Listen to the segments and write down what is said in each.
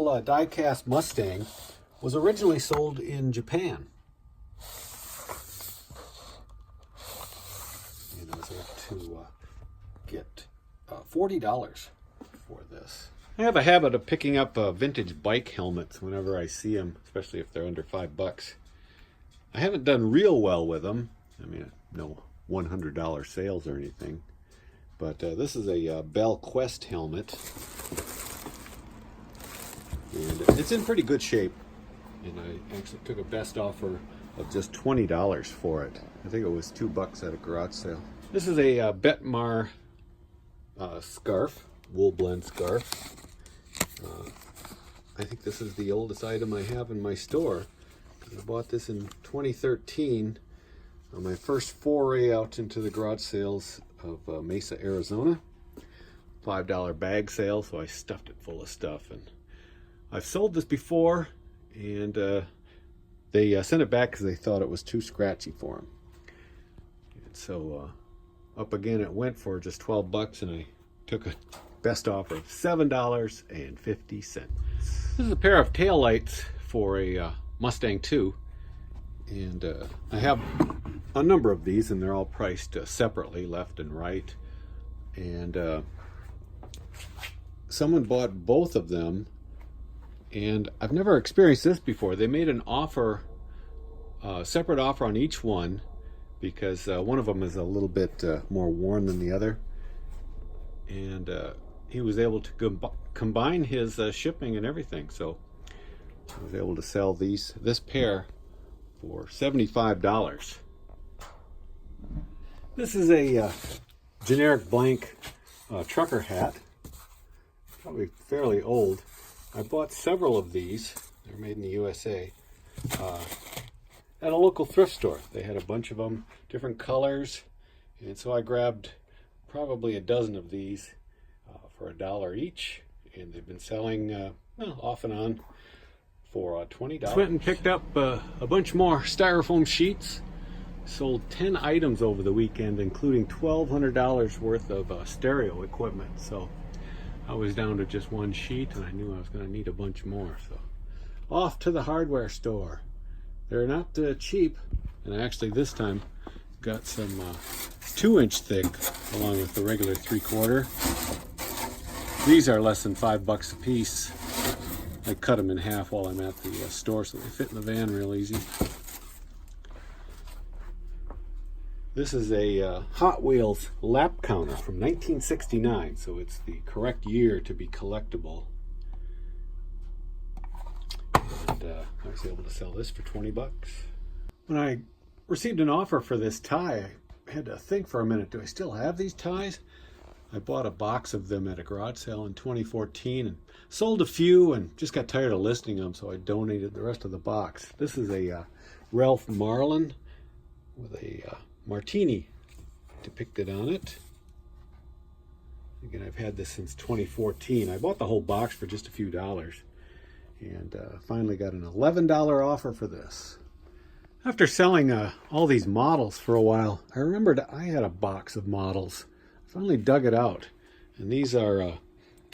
little die-cast Mustang was originally sold in Japan. And I was able to get $40 for this. I have a habit of picking up vintage bike helmets whenever I see them, especially if they're under $5. I haven't done real well with them. I mean, no $100 sales or anything. But this is a Bell Quest helmet. And it's in pretty good shape. And I actually took a best offer of just $20 for it. I think it was $2 at a garage sale. This is a Betmar scarf, wool blend scarf. I think this is the oldest item I have in my store. I bought this in 2013 on my first foray out into the garage sales of Mesa, Arizona. $5 bag sale, so I stuffed it full of stuff. And I've sold this before, and they sent it back because they thought it was too scratchy for them. And so up again it went for just $12, and I took a best offer of $7.50. This is a pair of taillights for a Mustang 2, and I have a number of these, and they're all priced separately, left and right. And someone bought both of them, and I've never experienced this before. They made an offer, separate offer on each one, because one of them is a little bit more worn than the other, and he was able to combine his shipping and everything. So I was able to sell this pair for $75. This is a generic blank trucker hat, probably fairly old. I bought several of these. They're made in the USA at a local thrift store. They had a bunch of them, different colors, and so I grabbed probably a dozen of these for $1 each, and they've been selling well, off and on for $20. Went and picked up a bunch more styrofoam sheets. Sold 10 items over the weekend, including $1,200 worth of stereo equipment. So I was down to just one sheet, and I knew I was going to need a bunch more. So off to the hardware store. They're not cheap, and I actually this time got some 2-inch thick along with the regular 3/4. These are less than $5 a piece. I cut them in half while I'm at the store, so they fit in the van real easy. This is a Hot Wheels lap counter from 1969, so it's the correct year to be collectible. And I was able to sell this for $20. When I received an offer for this tie, I had to think for a minute, do I still have these ties? I bought a box of them at a garage sale in 2014 and sold a few and just got tired of listing them, so I donated the rest of the box. This is a Ralph Marlin with a martini depicted on it. Again, I've had this since 2014. I bought the whole box for just a few dollars, and finally got an $11 offer for this. After selling all these models for a while, I remembered I had a box of models. I finally dug it out, and these are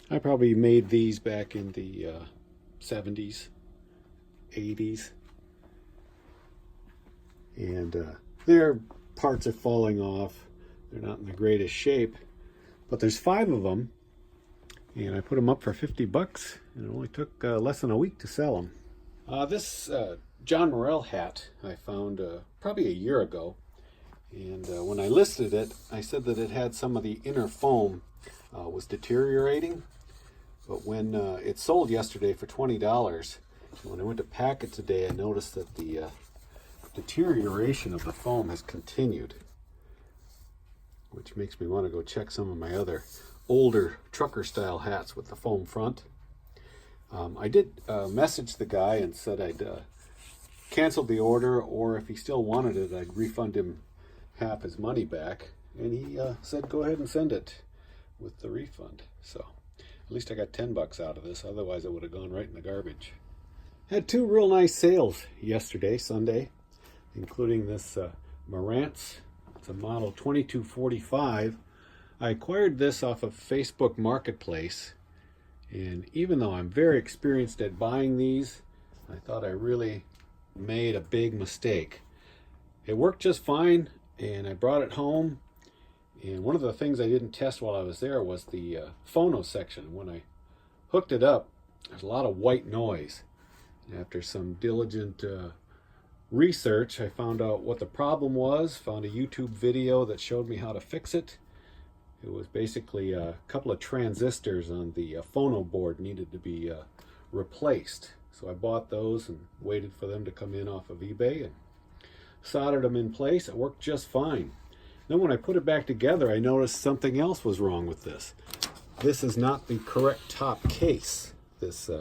I probably made these back in the 70s, 80s, and their parts are falling off. They're not in the greatest shape, but there's 5 of them, and I put them up for $50, and it only took less than a week to sell them. This John Morrell hat I found probably a year ago, and when I listed it, I said that it had some of the inner foam was deteriorating, but when it sold yesterday for $20, when I went to pack it today, I noticed that the deterioration of the foam has continued, which makes me want to go check some of my other older trucker style hats with the foam front. I did message the guy and said I'd canceled the order, or if he still wanted it, I'd refund him half his money back, and he said go ahead and send it with the refund. So at least I got $10 out of this, otherwise it would have gone right in the garbage. Had 2 real nice sales yesterday, Sunday, including this Marantz. It's a model 2245. I acquired this off of Facebook Marketplace, And even though I'm very experienced at buying these, I thought I really made a big mistake. It worked just fine, and I brought it home. And one of the things I didn't test while I was there was the phono section. When I hooked it up, there's a lot of white noise. After some diligent research, I found out what the problem was, found a YouTube video that showed me how to fix it. It was basically a couple of transistors on the phono board needed to be replaced. So I bought those and waited for them to come in off of eBay and soldered them in place. It worked just fine. Then when I put it back together, I noticed something else was wrong with this. This is not the correct top case, this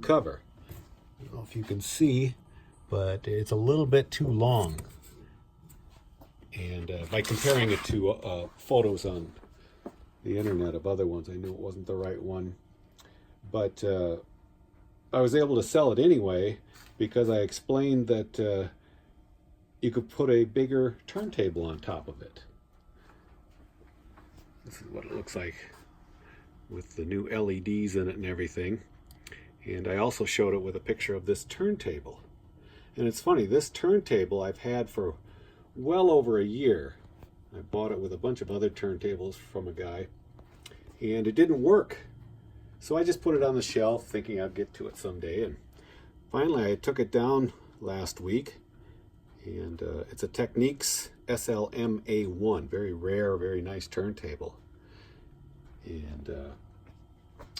cover. I don't know if you can see, but it's a little bit too long. And by comparing it to photos on the internet of other ones, I knew it wasn't the right one. But I was able to sell it anyway because I explained that you could put a bigger turntable on top of it. This is what it looks like with the new LEDs in it and everything. And I also showed it with a picture of this turntable. And it's funny, this turntable I've had for well over a year. I bought it with a bunch of other turntables from a guy, and it didn't work. So I just put it on the shelf thinking I'd get to it someday. And finally I took it down last week, and it's a Technics SLM-A1, very rare, very nice turntable. And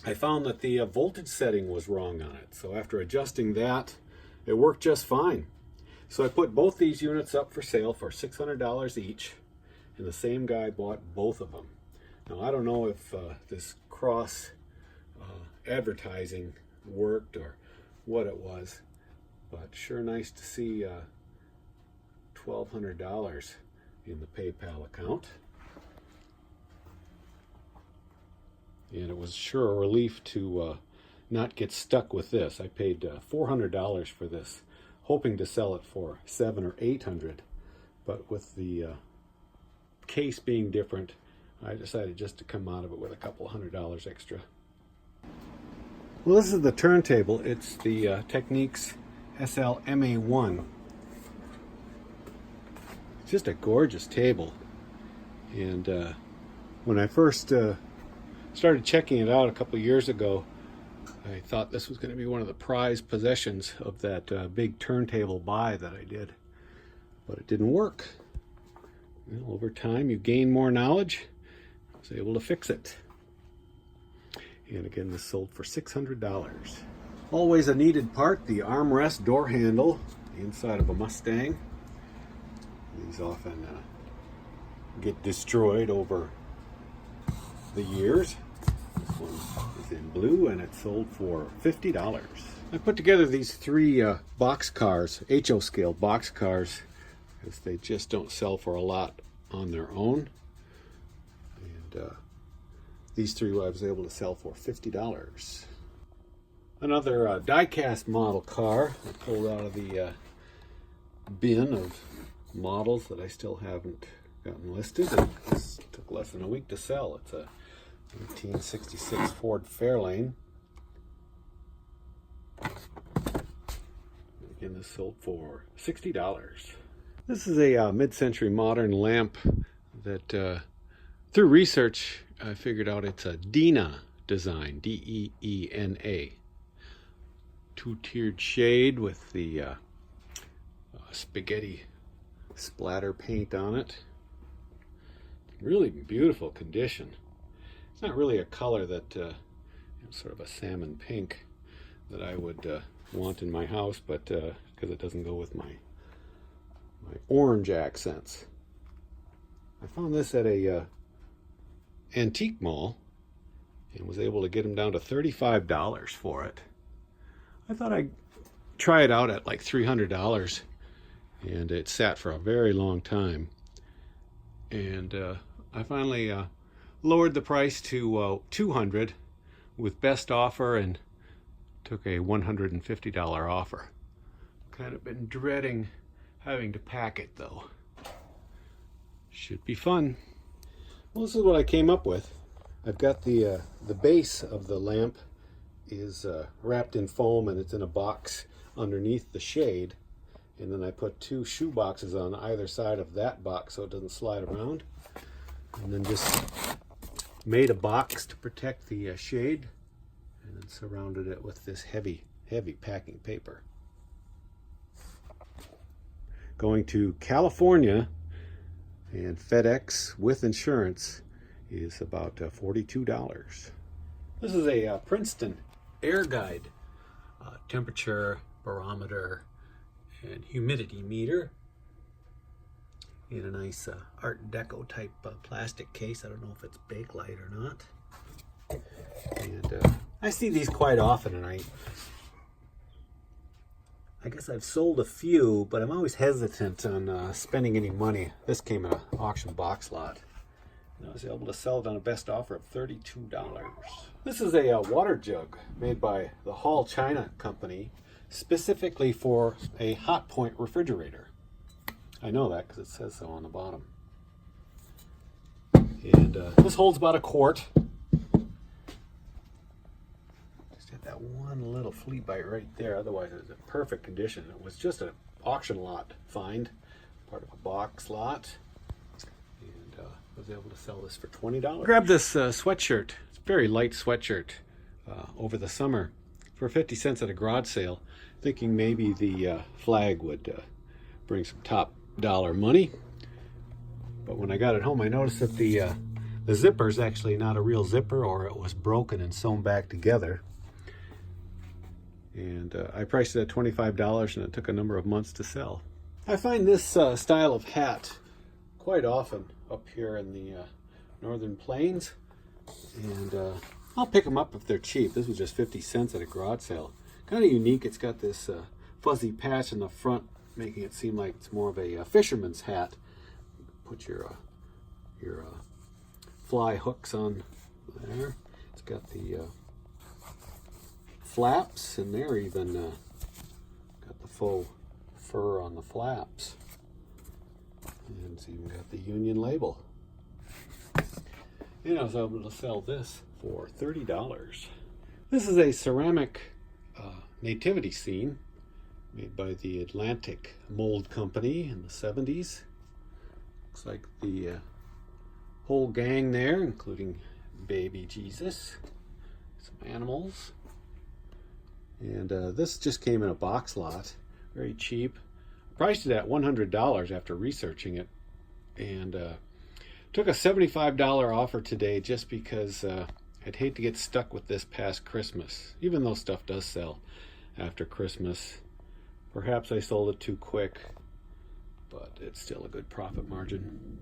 I found that the voltage setting was wrong on it. So after adjusting that, it worked just fine. So I put both these units up for sale for $600 each, and the same guy bought both of them. Now I don't know if this cross advertising worked or what it was, but sure nice to see $1,200 in the PayPal account. And it was sure a relief to not get stuck with this. I paid $400 for this, hoping to sell it for $700 or $800, but with the case being different, I decided just to come out of it with a couple $100 extra. Well, this is the turntable. It's the Technics SLM-A1. It's just a gorgeous table. And when I first started checking it out a couple years ago, I thought this was going to be one of the prized possessions of that big turntable buy that I did. But it didn't work. Well, over time, you gain more knowledge. I was able to fix it. And again, this sold for $600. Always a needed part, the armrest door handle inside of a Mustang. These often get destroyed over the years. This one is in blue and it sold for $50. I put together these three box cars, HO scale box cars, because they just don't sell for a lot on their own. And these three I was able to sell for $50. Another die-cast model car I pulled out of the bin of models that I still haven't gotten listed. And this took less than a week to sell. It's a 1966 Ford Fairlane. Again, this sold for $60. This is a mid-century modern lamp that, through research, I figured out it's a Deena design, D-E-E-N-A. Two-tiered shade with the spaghetti splatter paint on it. Really beautiful condition. It's not really a color that, sort of a salmon pink that I would want in my house, but because it doesn't go with my orange accents. I found this at a antique mall and was able to get them down to $35 for it. I thought I'd try it out at like $300, and it sat for a very long time. And I finally lowered the price to $200 with best offer and took a $150 offer. Kind of been dreading having to pack it though. Should be fun. Well, this is what I came up with. I've got the base of the lamp is wrapped in foam, and it's in a box underneath the shade. And then I put 2 shoe boxes on either side of that box so it doesn't slide around. And then just made a box to protect the shade, and then surrounded it with this heavy packing paper. Going to California, and FedEx with insurance is about $42. This is a Princeton air guide, temperature barometer and humidity meter in a nice Art Deco type plastic case. I don't know if it's Bakelite or not. And I see these quite often, and I guess I've sold a few, but I'm always hesitant on spending any money. This came in an auction box lot, and I was able to sell it on a best offer of $32. This is a water jug made by the Hall China Company, specifically for a hot point refrigerator. I know that because it says so on the bottom. And this holds about a quart. Just had that one little flea bite right there. Otherwise, it was in perfect condition. It was just an auction lot find, part of a box lot. And was able to sell this for $20. Grabbed this sweatshirt. It's a very light sweatshirt over the summer for 50 cents at a garage sale, thinking maybe the flag would bring some top dollar money. But when I got it home, I noticed that the zipper is actually not a real zipper, or it was broken and sewn back together. And I priced it at $25, and it took a number of months to sell. I find this style of hat quite often up here in the northern plains, and I'll pick them up if they're cheap. This was just 50 cents at a garage sale. Kind of unique. It's got this fuzzy patch in the front, making it seem like it's more of a fisherman's hat. Put your fly hooks on there. It's got the flaps, and they're even got the faux fur on the flaps. And it's even got the Union label. And I was able to sell this for $30. This is a ceramic nativity scene made by the Atlantic Mold Company in the 70s. Looks like the whole gang there, including baby Jesus, some animals. And this just came in a box lot, very cheap. Priced it at $100 after researching it, and took a $75 offer today just because I'd hate to get stuck with this past Christmas, even though stuff does sell after Christmas. Perhaps I sold it too quick, but it's still a good profit margin.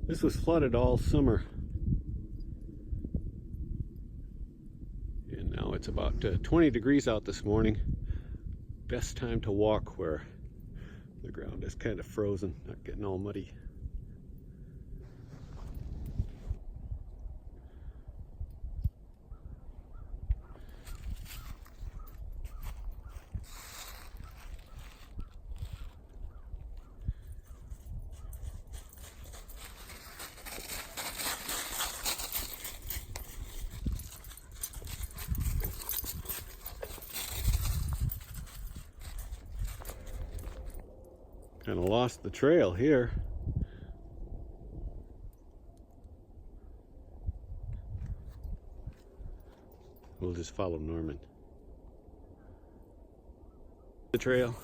This was flooded all summer, and now it's about 20 degrees out this morning. Best time to walk where the ground is kind of frozen, not getting all muddy. Kind of lost the trail here. We'll just follow Norman. The trail.